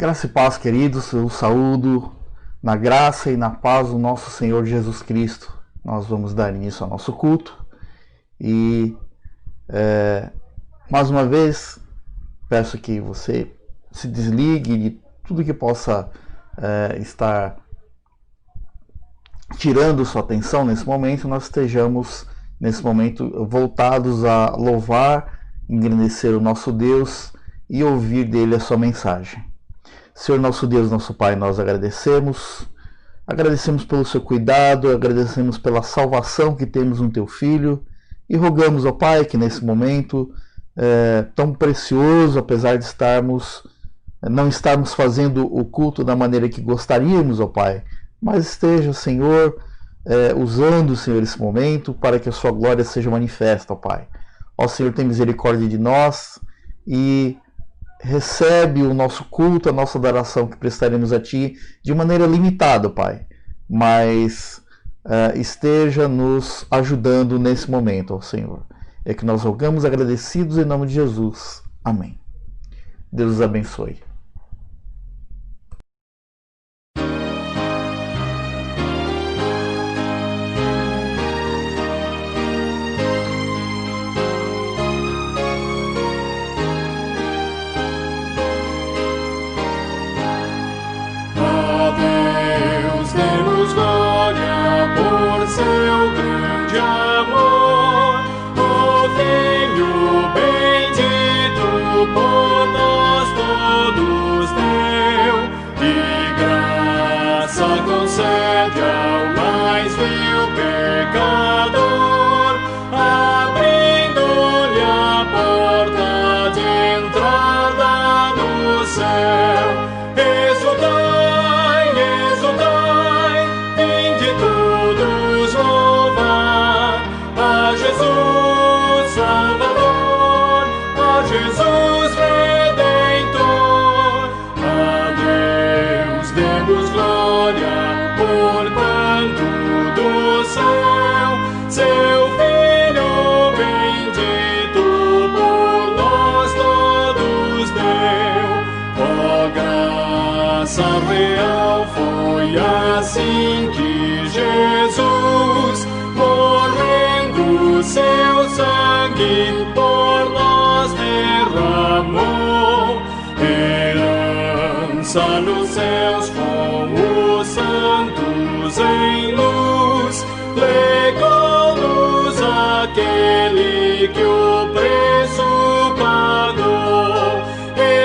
Graça e paz, queridos, eu saúdo na graça e na paz do nosso Senhor Jesus Cristo. Nós vamos dar início ao nosso culto e, mais uma vez, peço que você se desligue de tudo que possa estar tirando sua atenção nesse momento. Nós estejamos, nesse momento, voltados a louvar, engrandecer o nosso Deus e ouvir dele a sua mensagem. Senhor nosso Deus, nosso Pai, nós agradecemos pelo seu cuidado, agradecemos pela salvação que temos no teu Filho e rogamos, ó Pai, que nesse momento tão precioso, apesar de não estarmos fazendo o culto da maneira que gostaríamos, ó Pai, mas esteja, Senhor, usando, Senhor, esse momento para que a sua glória seja manifesta, ó Pai. Ó Senhor, tem misericórdia de nós e recebe o nosso culto, a nossa adoração que prestaremos a Ti de maneira limitada, Pai, mas esteja nos ajudando nesse momento, ó Senhor. É que nós rogamos agradecidos em nome de Jesus. Amém. Deus os abençoe. Seu grande amor, o Filho bendito por nós todos deu, e graça concede ao mais vil pecador, abrindo-lhe a porta de entrada no céu. Exultai, exultai, vinde todos louvar a Jesus Salvador, a Jesus Redentor. A Deus demos glória, porquanto do céu seu Filho bendito por nós todos deu. Ó graça real, foi assim que Jesus, morrendo, seu sangue por nós derramou. Herança nos céus com os santos em luz, legou-nos aquele que o preço pagou.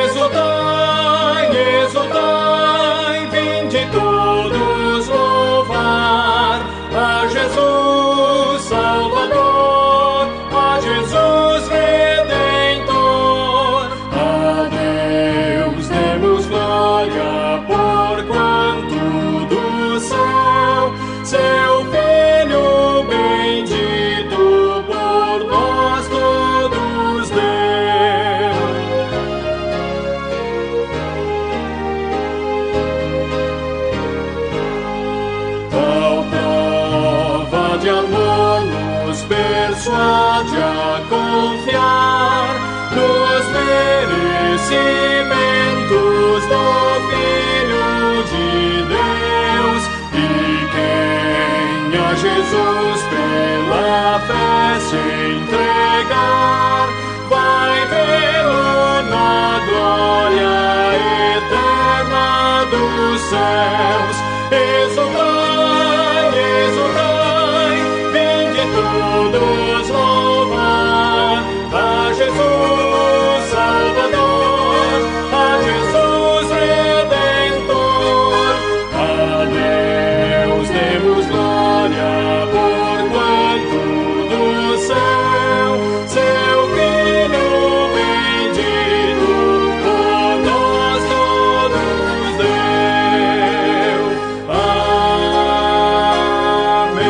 Exultai, exultai, vinde todos louvar a Jesus Salvador, a Jesus Redentor. A Deus demos glória, porquanto do céu seu Filho bendito por nós todos deu. Tal prova de amor nos persuade a confiar nos merecimentos do Filho de Deus, e quem a Jesus pela fé se entregar vai vê-lo na glória eterna dos céus. Exultai, exultai, vinde todos louvar a Jesus Salvador, a Jesus Redentor. A Deus demos glória, porquanto do céu seu Filho bendito por nós todos deu. Amém.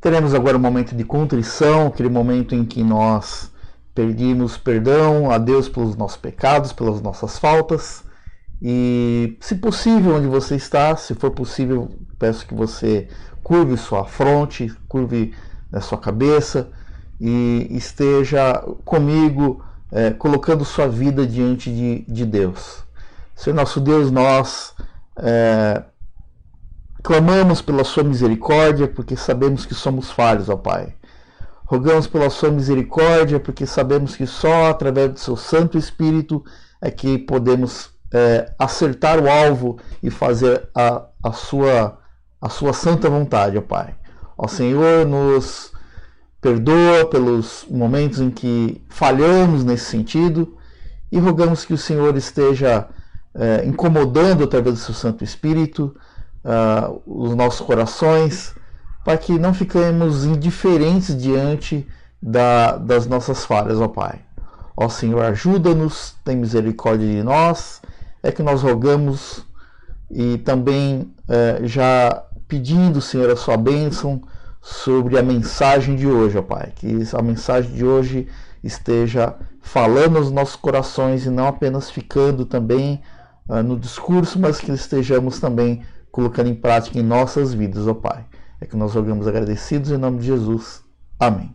Teremos agora um momento de contrição, aquele momento em que nós pedimos perdão a Deus pelos nossos pecados, pelas nossas faltas. E, se possível, onde você está, se for possível, peço que você curve sua fronte, curve a sua cabeça e esteja comigo, colocando sua vida diante de Deus. Senhor nosso Deus, nós clamamos pela sua misericórdia, porque sabemos que somos falhos, ó Pai. Rogamos pela sua misericórdia, porque sabemos que só através do seu Santo Espírito é que podemos acertar o alvo e fazer a sua santa vontade, ó Pai. Ó Senhor, nos perdoa pelos momentos em que falhamos nesse sentido e rogamos que o Senhor esteja incomodando através do seu Santo Espírito os nossos corações, para que não fiquemos indiferentes diante das nossas falhas, ó Pai. Ó Senhor, ajuda-nos, tem misericórdia de nós, é que nós rogamos e também já pedindo, Senhor, a sua bênção sobre a mensagem de hoje, ó Pai. Que a mensagem de hoje esteja falando aos nossos corações e não apenas ficando também no discurso, mas que estejamos também colocando em prática em nossas vidas, ó Pai. É que nós rogamos agradecidos em nome de Jesus. Amém.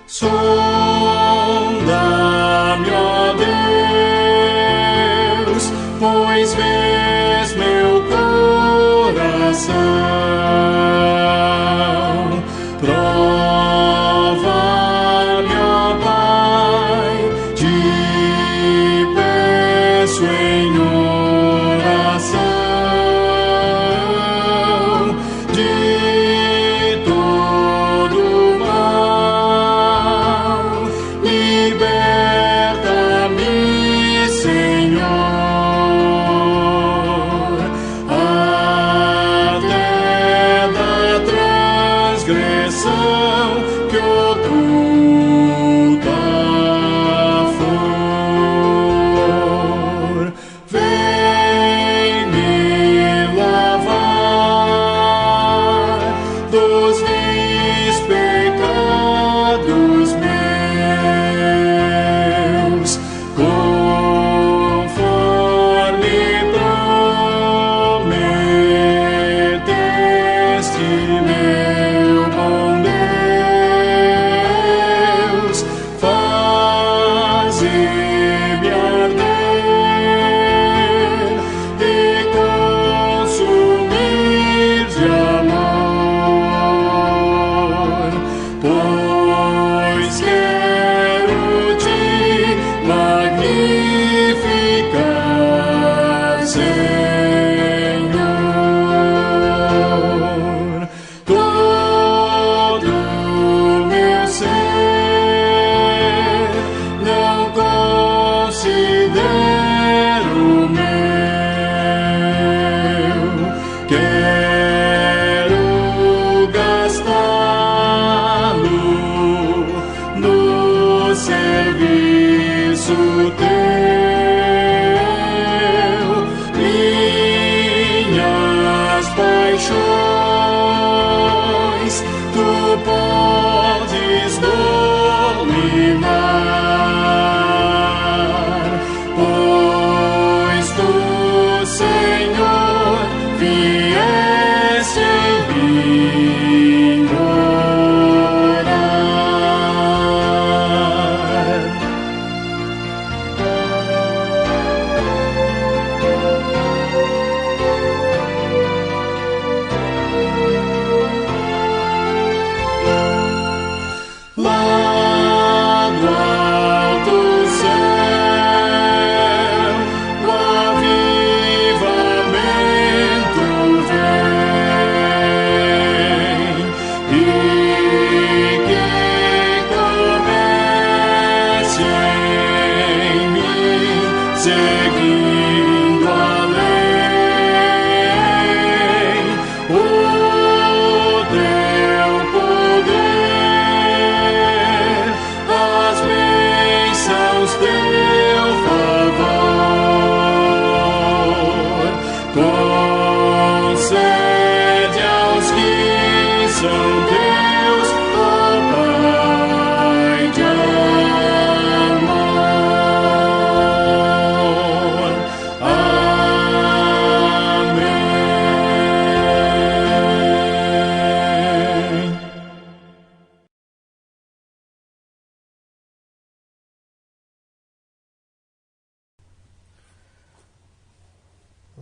Sonda-me, ó Deus, pois vês meu coração. Prova-me, ó Pai, te peço em oração, de todo mal. Liberta-me, Senhor, até da transgressão.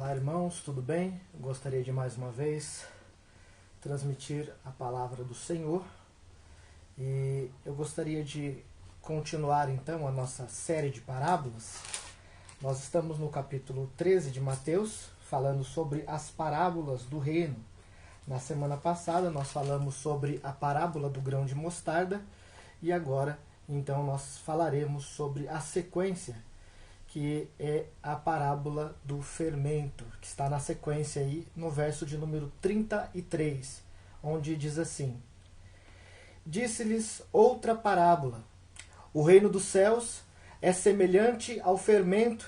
Olá, irmãos, tudo bem? Eu gostaria de mais uma vez transmitir a palavra do Senhor e eu gostaria de continuar então a nossa série de parábolas. Nós estamos no capítulo 13 de Mateus, falando sobre as parábolas do reino. Na semana passada nós falamos sobre a parábola do grão de mostarda e agora então nós falaremos sobre a sequência, que é a parábola do fermento, que está na sequência aí no verso de número 33, onde diz assim: Disse-lhes outra parábola: o reino dos céus é semelhante ao fermento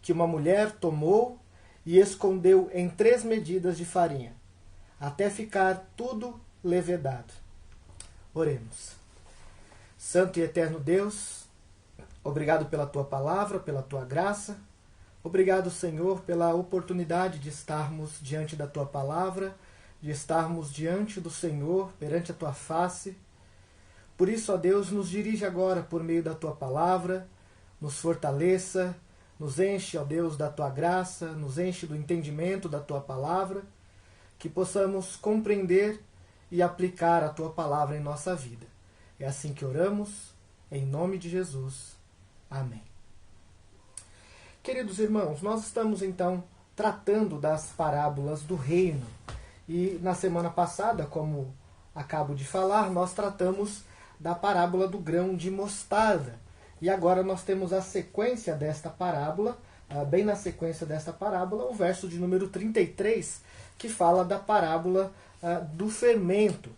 que uma mulher tomou e escondeu em 3 medidas de farinha, até ficar tudo levedado. Oremos. Santo e eterno Deus, obrigado pela Tua palavra, pela Tua graça. Obrigado, Senhor, pela oportunidade de estarmos diante da Tua palavra, de estarmos diante do Senhor, perante a Tua face. Por isso, ó Deus, nos dirige agora por meio da Tua palavra, nos fortaleça, nos enche, ó Deus, da Tua graça, nos enche do entendimento da Tua palavra, que possamos compreender e aplicar a Tua palavra em nossa vida. É assim que oramos, em nome de Jesus. Amém. Queridos irmãos, nós estamos então tratando das parábolas do reino. E na semana passada, como acabo de falar, nós tratamos da parábola do grão de mostarda. E agora nós temos a sequência desta parábola, bem na sequência desta parábola, o verso de número 33, que fala da parábola do fermento.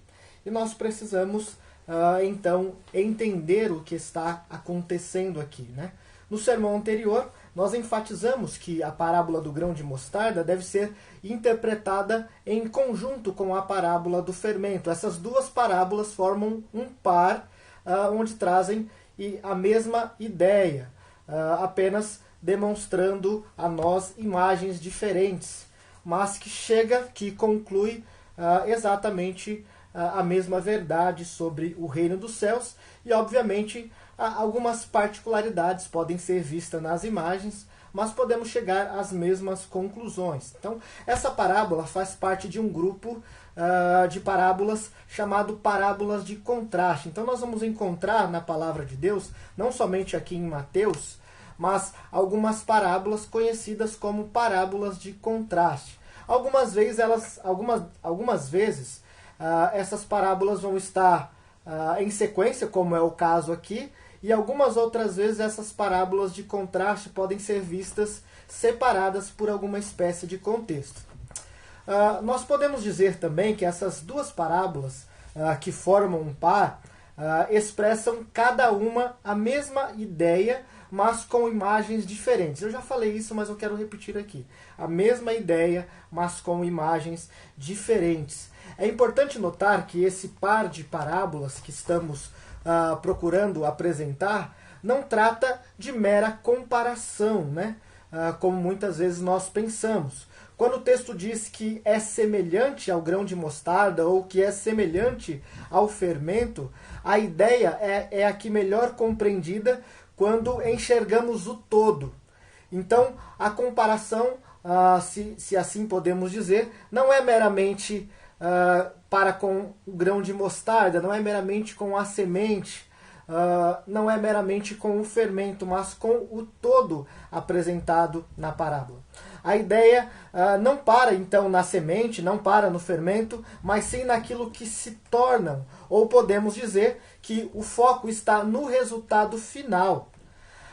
E nós precisamos então entender o que está acontecendo aqui, né? No sermão anterior, nós enfatizamos que a parábola do grão de mostarda deve ser interpretada em conjunto com a parábola do fermento. Essas duas parábolas formam um par onde trazem a mesma ideia, apenas demonstrando a nós imagens diferentes, mas que conclui exatamente a mesma verdade sobre o reino dos céus. E obviamente algumas particularidades podem ser vistas nas imagens, mas podemos chegar às mesmas conclusões. Então, essa parábola faz parte de um grupo de parábolas chamado parábolas de contraste. Então, nós vamos encontrar na palavra de Deus, não somente aqui em Mateus, mas algumas parábolas conhecidas como parábolas de contraste. Algumas vezes essas parábolas vão estar em sequência, como é o caso aqui, e algumas outras vezes essas parábolas de contraste podem ser vistas separadas por alguma espécie de contexto. Nós podemos dizer também que essas duas parábolas que formam um par expressam cada uma a mesma ideia, mas com imagens diferentes. Eu já falei isso, mas eu quero repetir aqui. A mesma ideia, mas com imagens diferentes. É importante notar que esse par de parábolas que estamos procurando apresentar não trata de mera comparação, né? Como muitas vezes nós pensamos. Quando o texto diz que é semelhante ao grão de mostarda ou que é semelhante ao fermento, a ideia é aqui melhor compreendida quando enxergamos o todo. Então, a comparação, se assim podemos dizer, não é meramente para com o grão de mostarda, não é meramente com a semente, não é meramente com o fermento, mas com o todo apresentado na parábola. A ideia não para então na semente, não para no fermento, mas sim naquilo que se tornam, ou podemos dizer que o foco está no resultado final.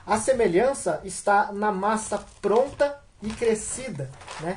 A semelhança está na massa pronta e crescida, né?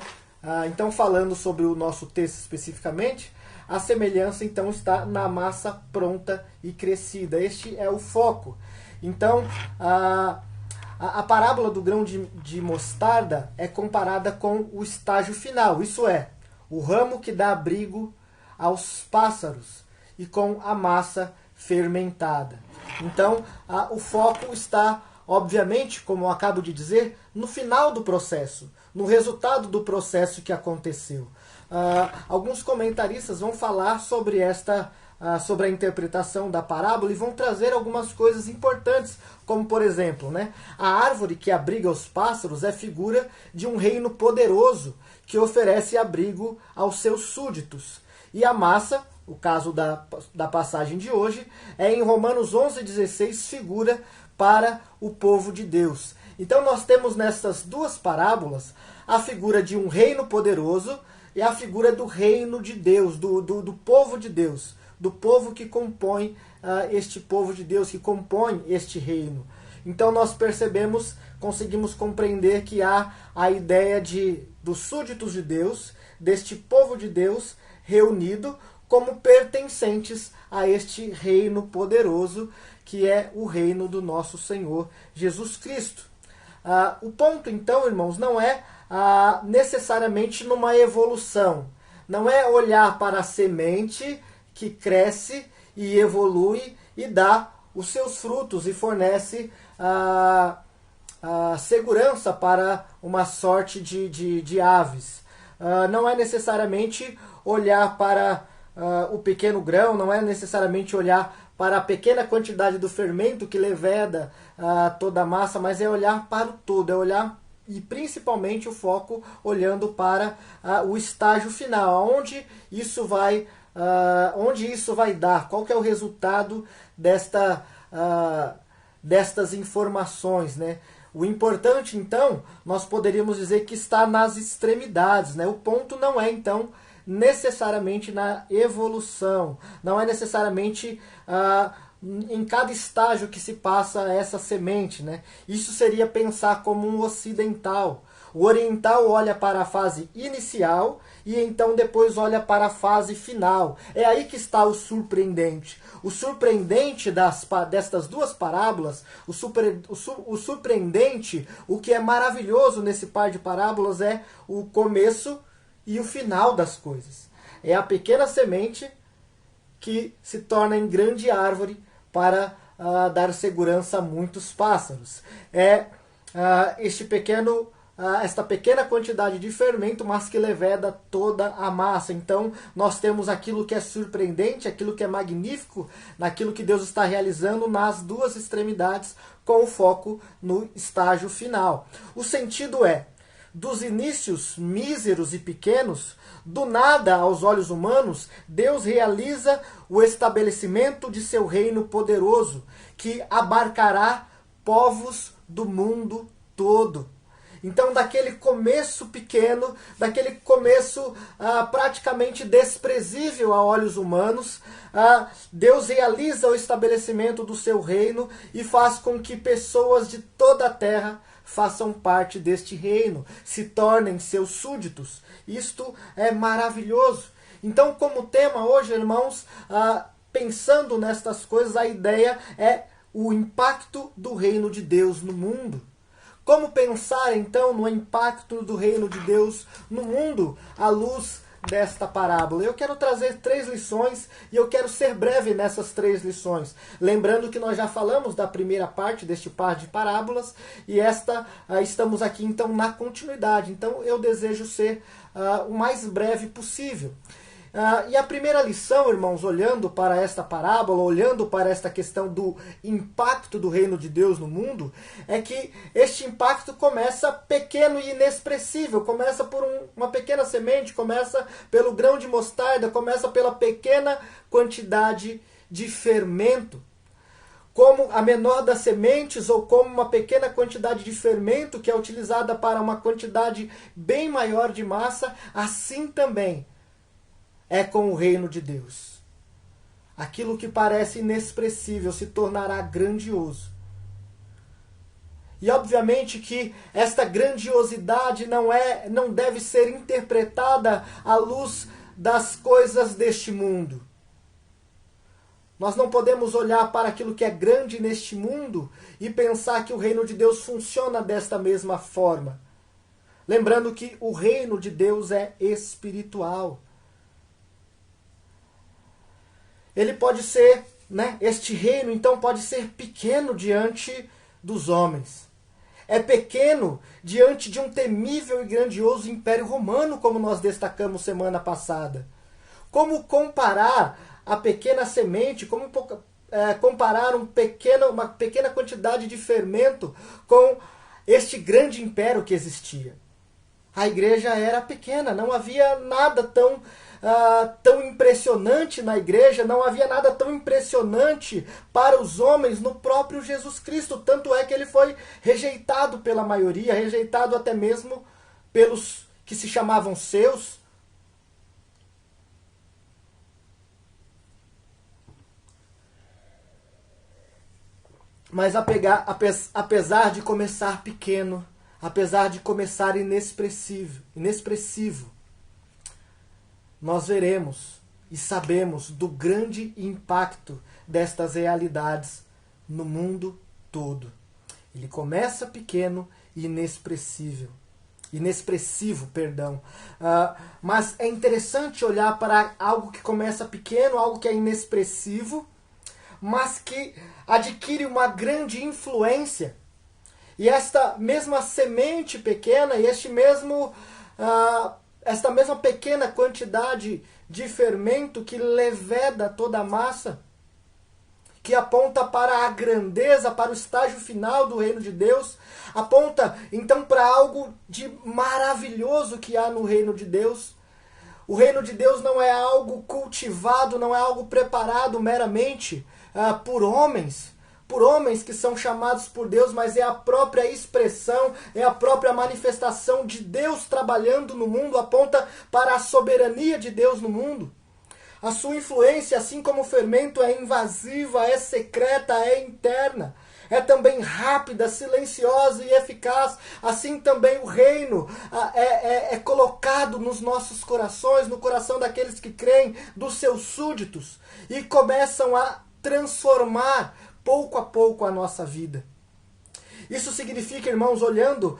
Então, falando sobre o nosso texto especificamente, a semelhança então está na massa pronta e crescida. Este é o foco. Então, a parábola do grão de mostarda é comparada com o estágio final, isso é, o ramo que dá abrigo aos pássaros, e com a massa fermentada. Então, o foco está, obviamente, como eu acabo de dizer, no final do processo, no resultado do processo que aconteceu. Alguns comentaristas vão falar sobre esta sobre a interpretação da parábola e vão trazer algumas coisas importantes, como por exemplo, né, a árvore que abriga os pássaros é figura de um reino poderoso que oferece abrigo aos seus súditos. E a massa, o caso da passagem de hoje, é em Romanos 11,16, figura para o povo de Deus. Então nós temos nessas duas parábolas a figura de um reino poderoso e a figura do reino de Deus, do povo de Deus, do povo que compõe este povo de Deus, que compõe este reino. Então nós percebemos, conseguimos compreender que há a ideia dos súditos de Deus, deste povo de Deus reunido como pertencentes a este reino poderoso, que é o reino do nosso Senhor Jesus Cristo. O ponto, então, irmãos, não é necessariamente numa evolução. Não é olhar para a semente que cresce e evolui e dá os seus frutos e fornece segurança para uma sorte de aves. Não é necessariamente olhar para o pequeno grão, não é necessariamente olhar para a pequena quantidade do fermento que leveda toda a massa, mas é olhar para o todo, é olhar e principalmente o foco olhando para o estágio final, onde isso vai dar, qual que é o resultado destas informações, né? O importante, então, nós poderíamos dizer que está nas extremidades, né? O ponto não é, então, necessariamente na evolução, não é necessariamente em cada estágio que se passa essa semente, né? Isso seria pensar como um ocidental. O oriental olha para a fase inicial e então depois olha para a fase final. É aí que está o surpreendente. O surpreendente destas duas parábolas, o surpreendente, o que é maravilhoso nesse par de parábolas é o começo e o final das coisas. É a pequena semente que se torna em grande árvore para dar segurança a muitos pássaros. É esta pequena quantidade de fermento, mas que leveda toda a massa. Então, nós temos aquilo que é surpreendente, aquilo que é magnífico, naquilo que Deus está realizando nas duas extremidades, com o foco no estágio final. O sentido é, dos inícios míseros e pequenos, do nada aos olhos humanos, Deus realiza o estabelecimento de seu reino poderoso, que abarcará povos do mundo todo. Então, daquele começo pequeno, daquele começo praticamente desprezível a olhos humanos, Deus realiza o estabelecimento do seu reino e faz com que pessoas de toda a terra façam parte deste reino, se tornem seus súditos. Isto é maravilhoso. Então, como tema hoje, irmãos, pensando nestas coisas, a ideia é o impacto do reino de Deus no mundo. Como pensar, então, no impacto do reino de Deus no mundo à luz desta parábola? Eu quero trazer 3 lições e eu quero ser breve nessas 3 lições. Lembrando que nós já falamos da primeira parte deste par de parábolas e estamos aqui, então, na continuidade. Então, eu desejo ser o mais breve possível. E a primeira lição, irmãos, olhando para esta parábola, olhando para esta questão do impacto do reino de Deus no mundo, é que este impacto começa pequeno e inexpressível, começa por uma pequena semente, começa pelo grão de mostarda, começa pela pequena quantidade de fermento. Como a menor das sementes ou como uma pequena quantidade de fermento que é utilizada para uma quantidade bem maior de massa, assim também é com o reino de Deus. Aquilo que parece inexpressível se tornará grandioso. E obviamente que esta grandiosidade não deve ser interpretada à luz das coisas deste mundo. Nós não podemos olhar para aquilo que é grande neste mundo e pensar que o reino de Deus funciona desta mesma forma. Lembrando que o reino de Deus é espiritual. Ele pode ser, este reino então pode ser pequeno diante dos homens. É pequeno diante de um temível e grandioso império romano, como nós destacamos semana passada. Como comparar a pequena semente, como comparar uma pequena quantidade de fermento com este grande império que existia. A igreja era pequena, não havia nada tão impressionante na igreja, não havia nada tão impressionante para os homens no próprio Jesus Cristo. Tanto é que ele foi rejeitado pela maioria, rejeitado até mesmo pelos que se chamavam seus. Mas apesar de começar pequeno, apesar de começar inexpressivo, nós veremos e sabemos do grande impacto destas realidades no mundo todo. Ele começa pequeno e inexpressivo, mas é interessante olhar para algo que começa pequeno, algo que é inexpressivo, mas que adquire uma grande influência. E esta mesma semente pequena e esta mesma pequena quantidade de fermento que leveda toda a massa, que aponta para a grandeza, para o estágio final do reino de Deus, aponta então para algo de maravilhoso que há no reino de Deus. O reino de Deus não é algo cultivado, não é algo preparado meramente por homens que são chamados por Deus, mas é a própria expressão, é a própria manifestação de Deus trabalhando no mundo, aponta para a soberania de Deus no mundo. A sua influência, assim como o fermento, é invasiva, é secreta, é interna. É também rápida, silenciosa e eficaz. Assim também o reino é colocado nos nossos corações, no coração daqueles que creem, dos seus súditos, e começam a transformar pouco a pouco a nossa vida. Isso significa, irmãos, olhando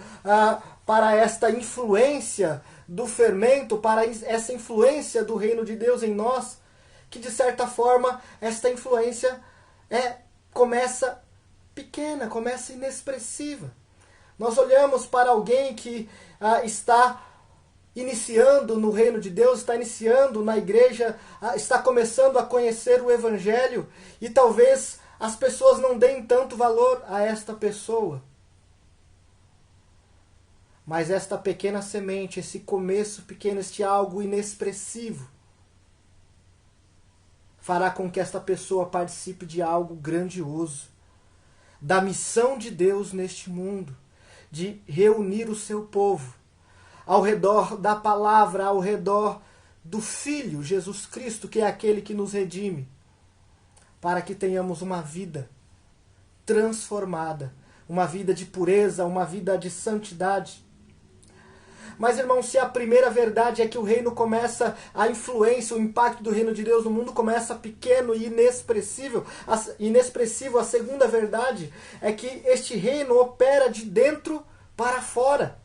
para esta influência do fermento, para essa influência do reino de Deus em nós, que de certa forma esta influência começa pequena, começa inexpressiva. Nós olhamos para alguém que está iniciando no reino de Deus, está iniciando na igreja, está começando a conhecer o Evangelho, e talvez as pessoas não deem tanto valor a esta pessoa. Mas esta pequena semente, esse começo pequeno, este algo inexpressivo, fará com que esta pessoa participe de algo grandioso, da missão de Deus neste mundo, de reunir o seu povo ao redor da palavra, ao redor do Filho, Jesus Cristo, que é aquele que nos redime, para que tenhamos uma vida transformada, uma vida de pureza, uma vida de santidade. Mas, irmãos, se a primeira verdade é que o reino começa, a influência, o impacto do reino de Deus no mundo começa pequeno e inexpressivo, a segunda verdade é que este reino opera de dentro para fora.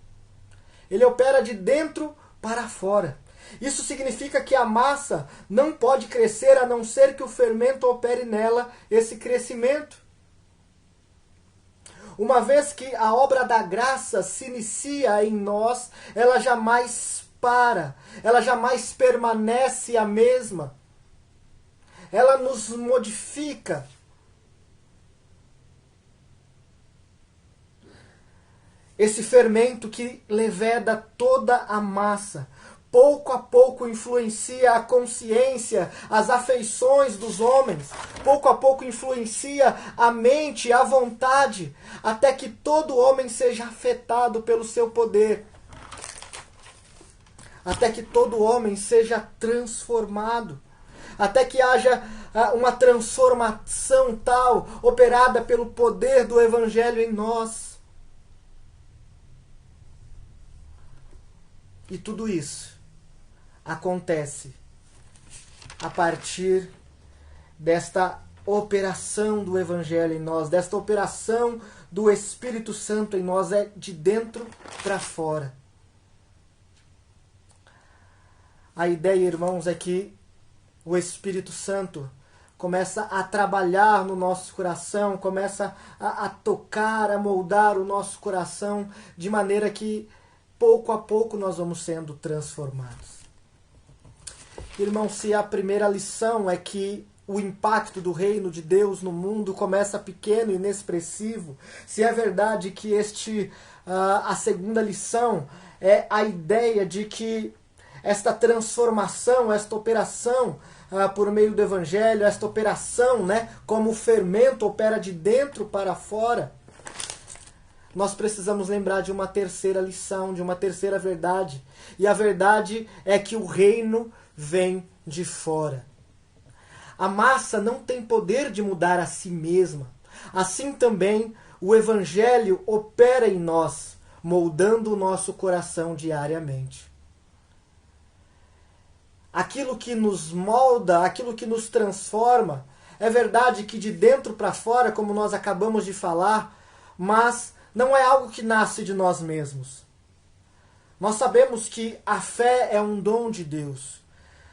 Ele opera de dentro para fora. Isso significa que a massa não pode crescer a não ser que o fermento opere nela esse crescimento. Uma vez que a obra da graça se inicia em nós, ela jamais para, ela jamais permanece a mesma. Ela nos modifica. Esse fermento que leveda toda a massa, pouco a pouco influencia a consciência, as afeições dos homens, pouco a pouco influencia a mente, a vontade, até que todo homem seja afetado pelo seu poder, até que todo homem seja transformado, até que haja uma transformação tal, operada pelo poder do Evangelho em nós. E tudo isso acontece a partir desta operação do Evangelho em nós, desta operação do Espírito Santo em nós, é de dentro para fora. A ideia, irmãos, é que o Espírito Santo começa a trabalhar no nosso coração, começa a tocar, a moldar o nosso coração, de maneira que pouco a pouco nós vamos sendo transformados. Irmão, se a primeira lição é que o impacto do reino de Deus no mundo começa pequeno e inexpressivo, se é verdade que a segunda lição é a ideia de que esta transformação, esta operação por meio do Evangelho, esta operação, né, como o fermento opera de dentro para fora, nós precisamos lembrar de uma terceira lição, de uma terceira verdade. E a verdade é que o reino vem de fora. A massa não tem poder de mudar a si mesma. Assim também o Evangelho opera em nós, moldando o nosso coração diariamente. Aquilo que nos molda, aquilo que nos transforma, é verdade que de dentro para fora, como nós acabamos de falar, mas não é algo que nasce de nós mesmos. Nós sabemos que a fé é um dom de Deus.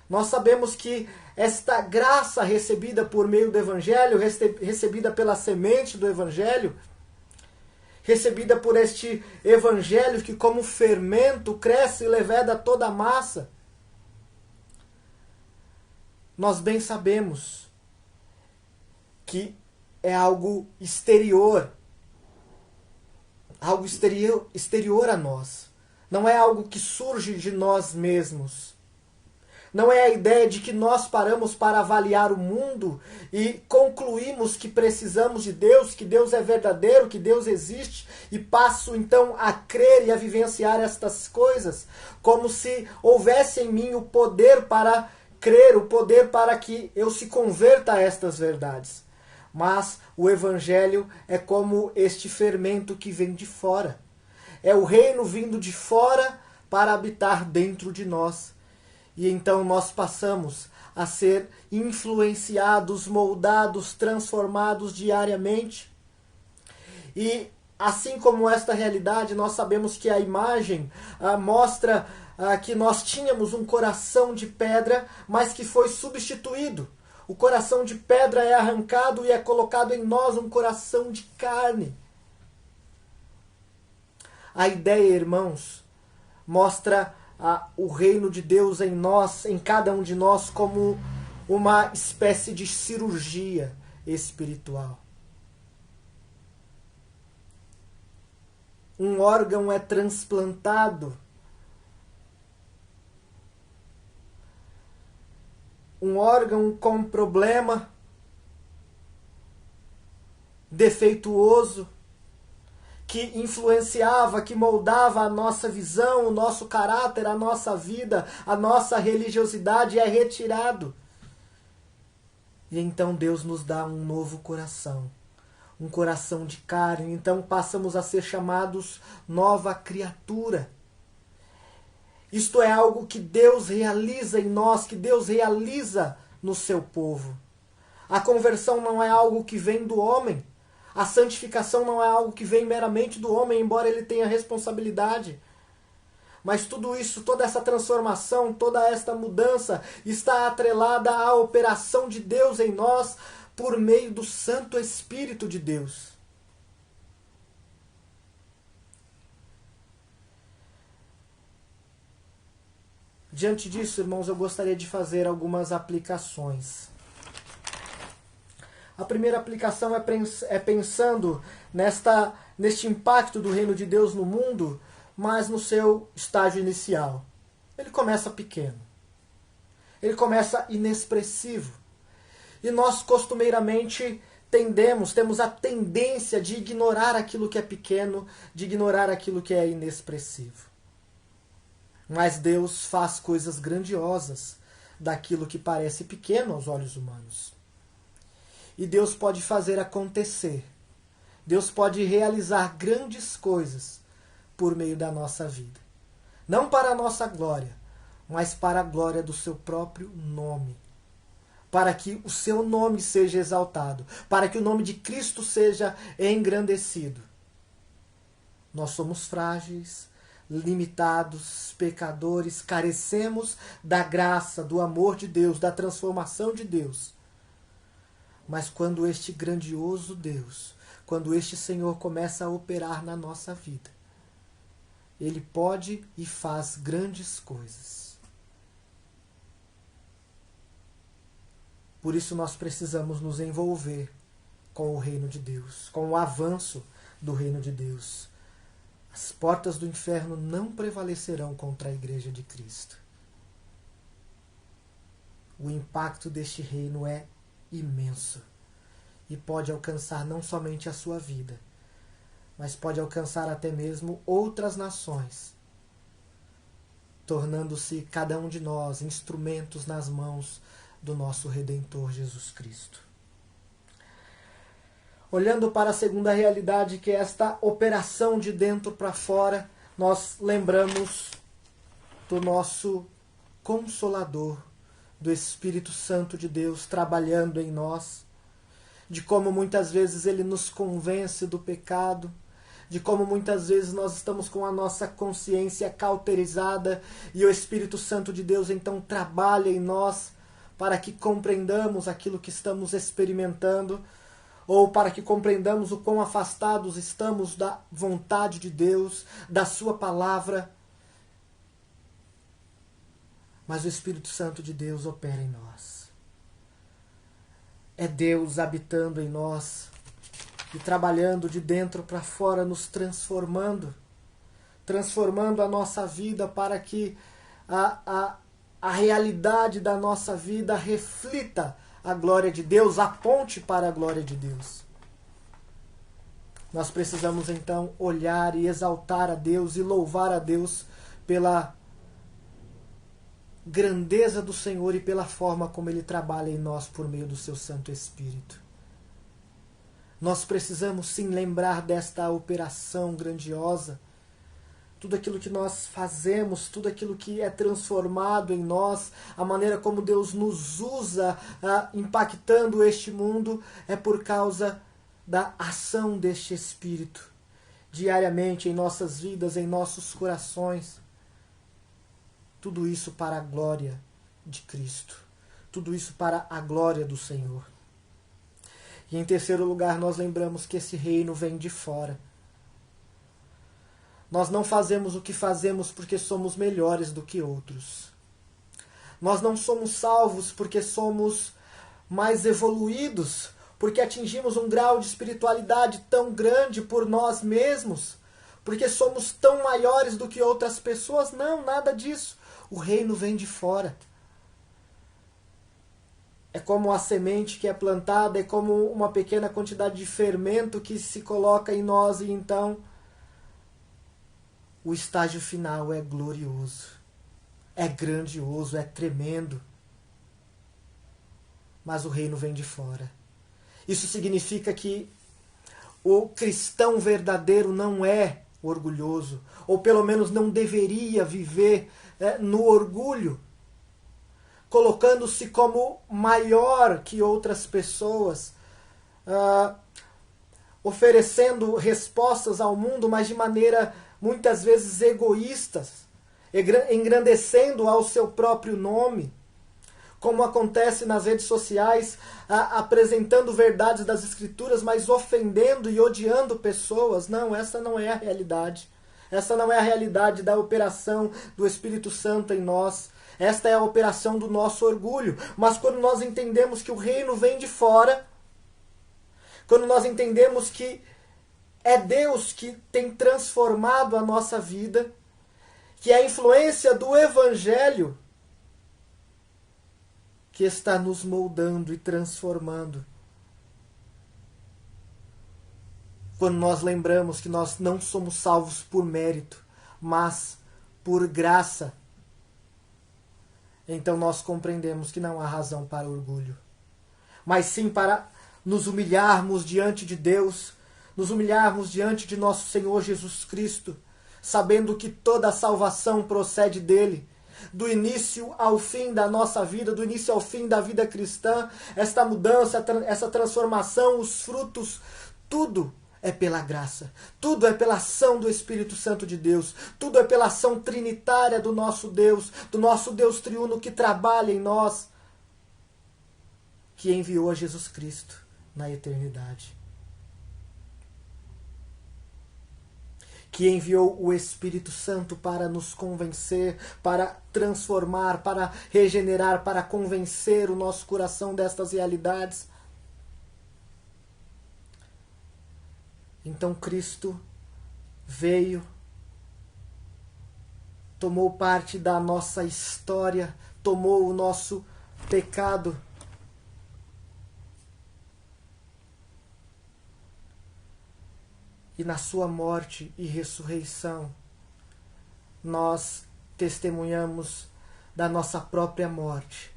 Nós sabemos que esta graça recebida por meio do Evangelho, recebida pela semente do Evangelho, recebida por este Evangelho que como fermento cresce e leveda toda a massa, nós bem sabemos que é algo exterior a nós. Não é algo que surge de nós mesmos. Não é a ideia de que nós paramos para avaliar o mundo e concluímos que precisamos de Deus, que Deus é verdadeiro, que Deus existe, e passo então a crer e a vivenciar estas coisas, como se houvesse em mim o poder para crer, o poder para que eu se converta a estas verdades. Mas o Evangelho é como este fermento que vem de fora. É o reino vindo de fora para habitar dentro de nós. E então nós passamos a ser influenciados, moldados, transformados diariamente. E assim como esta realidade, nós sabemos que a imagem mostra que nós tínhamos um coração de pedra, mas que foi substituído. O coração de pedra é arrancado e é colocado em nós um coração de carne. A ideia, irmãos, mostra o reino de Deus em nós, em cada um de nós, como uma espécie de cirurgia espiritual. Um órgão é transplantado. Um órgão com problema, defeituoso, que influenciava, que moldava a nossa visão, o nosso caráter, a nossa vida, a nossa religiosidade, é retirado. E então Deus nos dá um novo coração, um coração de carne. Então passamos a ser chamados nova criatura. Isto é algo que Deus realiza em nós, que Deus realiza no seu povo. A conversão não é algo que vem do homem. A santificação não é algo que vem meramente do homem, embora ele tenha responsabilidade. Mas tudo isso, toda essa transformação, toda esta mudança está atrelada à operação de Deus em nós por meio do Santo Espírito de Deus. Diante disso, irmãos, eu gostaria de fazer algumas aplicações. A primeira aplicação é pensando neste impacto do reino de Deus no mundo, mas no seu estágio inicial. Ele começa pequeno. Ele começa inexpressivo. E nós costumeiramente temos a tendência de ignorar aquilo que é pequeno, de ignorar aquilo que é inexpressivo. Mas Deus faz coisas grandiosas daquilo que parece pequeno aos olhos humanos. E Deus pode fazer acontecer. Deus pode realizar grandes coisas por meio da nossa vida. Não para a nossa glória, mas para a glória do seu próprio nome. Para que o seu nome seja exaltado. Para que o nome de Cristo seja engrandecido. Nós somos frágeis, limitados, pecadores, carecemos da graça, do amor de Deus, da transformação de Deus. Mas quando este grandioso Deus, quando este Senhor começa a operar na nossa vida, Ele pode e faz grandes coisas. Por isso nós precisamos nos envolver com o reino de Deus, com o avanço do reino de Deus. As portas do inferno não prevalecerão contra a igreja de Cristo. O impacto deste reino é imenso e pode alcançar não somente a sua vida, mas pode alcançar até mesmo outras nações, tornando-se cada um de nós instrumentos nas mãos do nosso Redentor Jesus Cristo. Olhando para a segunda realidade, que é esta operação de dentro para fora, nós lembramos do nosso Consolador, do Espírito Santo de Deus trabalhando em nós, de como muitas vezes ele nos convence do pecado, de como muitas vezes nós estamos com a nossa consciência cauterizada e o Espírito Santo de Deus então trabalha em nós para que compreendamos aquilo que estamos experimentando, ou para que compreendamos o quão afastados estamos da vontade de Deus, da sua palavra. Mas o Espírito Santo de Deus opera em nós. É Deus habitando em nós e trabalhando de dentro para fora, nos transformando a nossa vida para que a realidade da nossa vida reflita a glória de Deus, aponte para a glória de Deus. Nós precisamos então olhar e exaltar a Deus e louvar a Deus pela grandeza do Senhor e pela forma como Ele trabalha em nós por meio do seu Santo Espírito. Nós precisamos sim lembrar desta operação grandiosa. Tudo aquilo que nós fazemos, tudo aquilo que é transformado em nós, a maneira como Deus nos usa impactando este mundo, é por causa da ação deste Espírito, diariamente em nossas vidas, em nossos corações. Tudo isso para a glória de Cristo, tudo isso para a glória do Senhor. E em terceiro lugar, nós lembramos que esse reino vem de fora. Nós não fazemos o que fazemos porque somos melhores do que outros. Nós não somos salvos porque somos mais evoluídos, porque atingimos um grau de espiritualidade tão grande por nós mesmos, porque somos tão maiores do que outras pessoas. Não, nada disso. O reino vem de fora. É como a semente que é plantada, é como uma pequena quantidade de fermento que se coloca em nós e então o estágio final é glorioso, é grandioso, é tremendo. Mas o reino vem de fora. Isso significa que o cristão verdadeiro não é orgulhoso, ou pelo menos não deveria viver no orgulho, colocando-se como maior que outras pessoas, oferecendo respostas ao mundo, mas de maneira muitas vezes egoístas, engrandecendo ao seu próprio nome, como acontece nas redes sociais, apresentando verdades das Escrituras, mas ofendendo e odiando pessoas. Não, essa não é a realidade. Essa não é a realidade da operação do Espírito Santo em nós. Esta é a operação do nosso orgulho. Mas quando nós entendemos que o reino vem de fora, quando nós entendemos que é Deus que tem transformado a nossa vida, que é a influência do Evangelho que está nos moldando e transformando. Quando nós lembramos que nós não somos salvos por mérito, mas por graça, então nós compreendemos que não há razão para orgulho, mas sim para nos humilharmos diante de Deus, nos humilharmos diante de nosso Senhor Jesus Cristo, sabendo que toda a salvação procede dele. Do início ao fim da nossa vida, do início ao fim da vida cristã, esta mudança, essa transformação, os frutos, tudo é pela graça, tudo é pela ação do Espírito Santo de Deus, tudo é pela ação trinitária do nosso Deus triuno que trabalha em nós, que enviou a Jesus Cristo na eternidade. que enviou o Espírito Santo para nos convencer, para transformar, para regenerar, para convencer o nosso coração destas realidades. Então Cristo veio, tomou parte da nossa história, tomou o nosso pecado. E na sua morte e ressurreição, nós testemunhamos da nossa própria morte,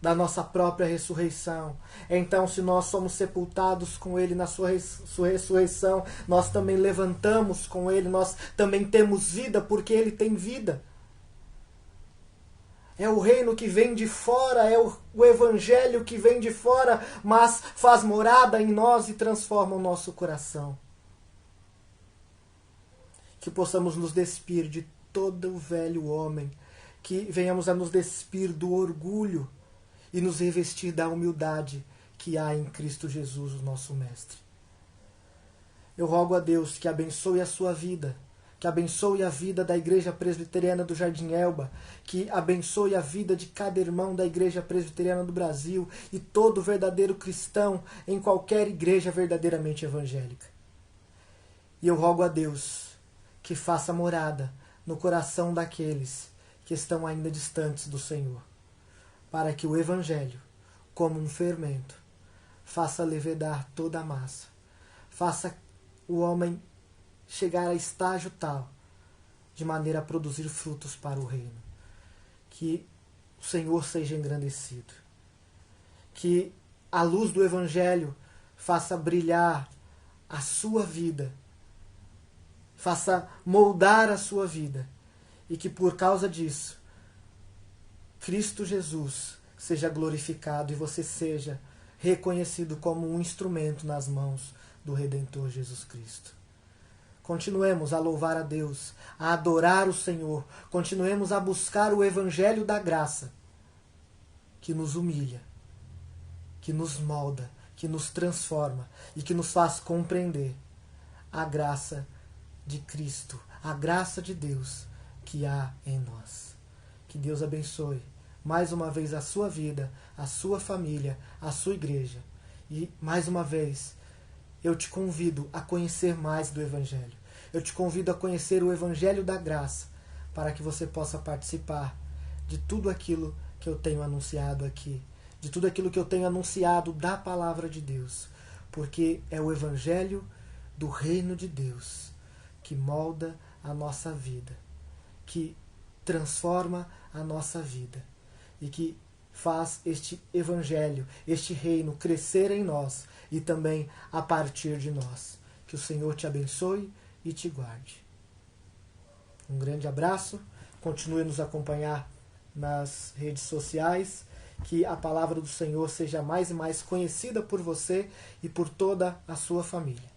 da nossa própria ressurreição. Então, se nós somos sepultados com Ele na sua ressurreição, nós também levantamos com Ele, nós também temos vida, porque Ele tem vida. É o reino que vem de fora, é o evangelho que vem de fora, mas faz morada em nós e transforma o nosso coração. Que possamos nos despir de todo o velho homem, que venhamos a nos despir do orgulho e nos revestir da humildade que há em Cristo Jesus, o nosso Mestre. Eu rogo a Deus que abençoe a sua vida, que abençoe a vida da Igreja Presbiteriana do Jardim Elba, que abençoe a vida de cada irmão da Igreja Presbiteriana do Brasil e todo verdadeiro cristão em qualquer igreja verdadeiramente evangélica. E eu rogo a Deus que faça morada no coração daqueles que estão ainda distantes do Senhor, para que o Evangelho, como um fermento, faça levedar toda a massa, faça o homem chegar a estágio tal, de maneira a produzir frutos para o reino. Que o Senhor seja engrandecido, que a luz do Evangelho faça brilhar a sua vida, faça moldar a sua vida, e que por causa disso, Cristo Jesus seja glorificado e você seja reconhecido como um instrumento nas mãos do Redentor Jesus Cristo. Continuemos a louvar a Deus, a adorar o Senhor, continuemos a buscar o Evangelho da graça, que nos humilha, que nos molda, que nos transforma e que nos faz compreender a graça de Cristo, a graça de Deus que há em nós. Que Deus abençoe mais uma vez a sua vida, a sua família, a sua igreja. E mais uma vez eu te convido a conhecer mais do Evangelho. Eu te convido a conhecer o Evangelho da graça, para que você possa participar de tudo aquilo que eu tenho anunciado aqui, de tudo aquilo que eu tenho anunciado da palavra de Deus, porque é o Evangelho do reino de Deus que molda a nossa vida, que transforma a nossa vida e que faz este Evangelho, este reino crescer em nós e também a partir de nós. Que o Senhor te abençoe e te guarde. Um grande abraço, continue a nos acompanhar nas redes sociais, que a palavra do Senhor seja mais e mais conhecida por você e por toda a sua família.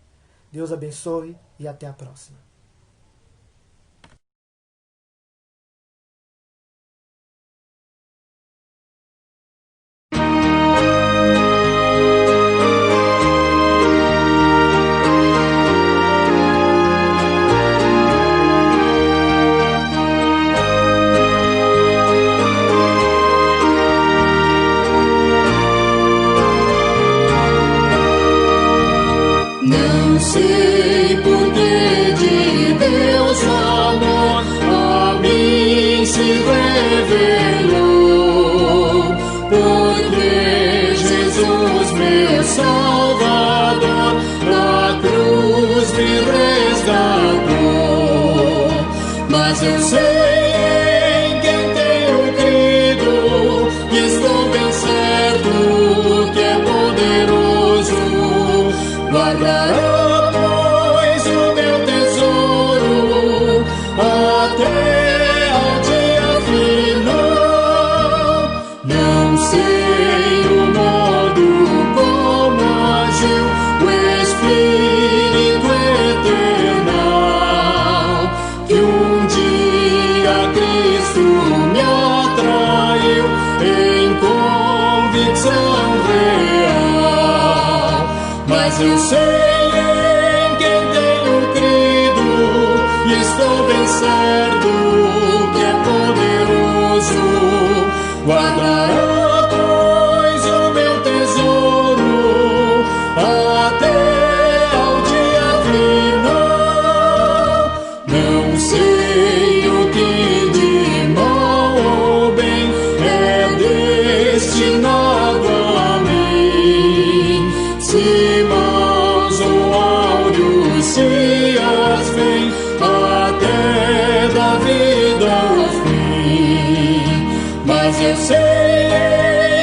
Deus abençoe e até a próxima. Não sei por que de Deus o amor a mim se revelou, porque Jesus, meu Salvador, na cruz me resgatou. Mas eu sei em quem tenho crido, e estou bem certo que é poderoso. Guardará, pois, o meu tesouro até ao dia final. Não sei o modo como agiu o Espírito eternal, que um dia Cristo me atraiu em convicção real. Mas eu sei em quem tenho crido, certo que é poderoso, guardará, pois, o meu tesouro até ao dia final. Não sei o que de mal ou bem é destinado a mim, se maus ou áureos, se as vem até da vida ao fim. Mas eu sei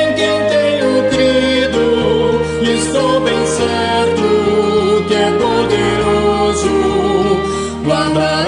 em quem tenho crido, e estou bem certo que é poderoso, guardar